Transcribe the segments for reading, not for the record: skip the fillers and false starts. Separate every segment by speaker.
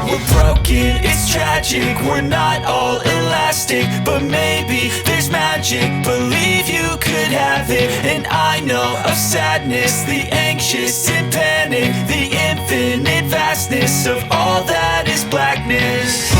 Speaker 1: We're broken, it's tragic, we're not all elastic, but maybe there's magic, believe you could have it. And I know of sadness, the anxious and panic, the infinite vastness of all that is blackness.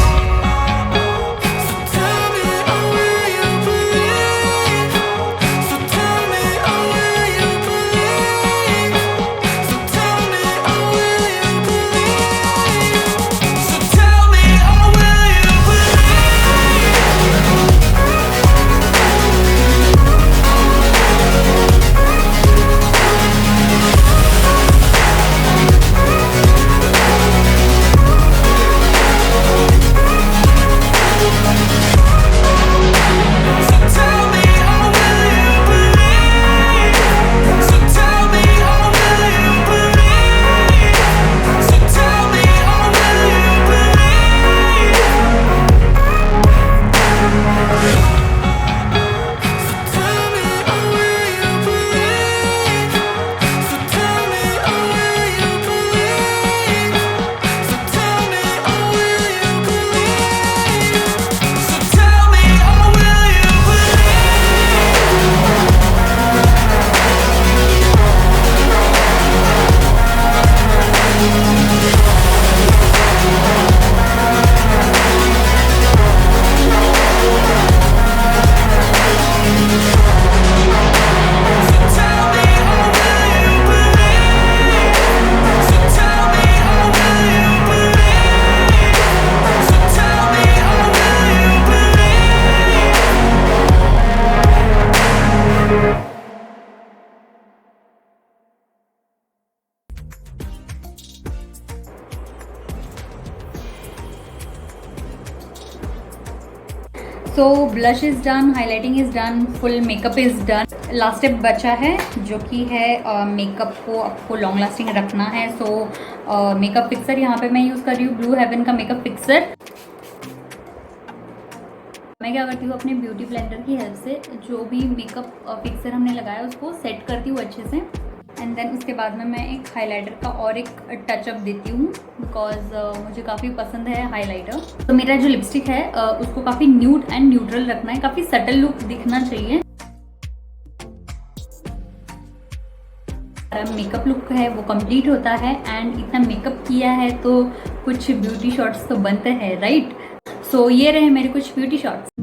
Speaker 2: So blush is done, highlighting is done, full makeup is done. Last step बचा है जो कि है makeup को आपको long lasting रखना है. सो makeup fixer यहाँ पे मैं यूज़ कर रही हूँ ब्लू हेवन का मेकअप फिक्सर. मैं क्या करती हूँ अपने ब्यूटी ब्लेंडर की हेल्प से जो भी मेकअप फिक्सर हमने लगाया उसको सेट करती हूँ अच्छे से. एंड देन उसके बाद में मैं एक हाइलाइटर का और एक टचअप देती हूँ बिकॉज मुझे काफ़ी पसंद है हाइलाइटर. तो मेरा जो लिपस्टिक है उसको काफ़ी न्यूड एंड न्यूट्रल रखना है, काफ़ी सटल लुक दिखना चाहिए. मेकअप लुक है वो कंप्लीट होता है एंड इतना मेकअप किया है तो कुछ ब्यूटी शॉट्स तो बनते हैं, राइट. सो ये रहे मेरे कुछ ब्यूटी शॉट्स.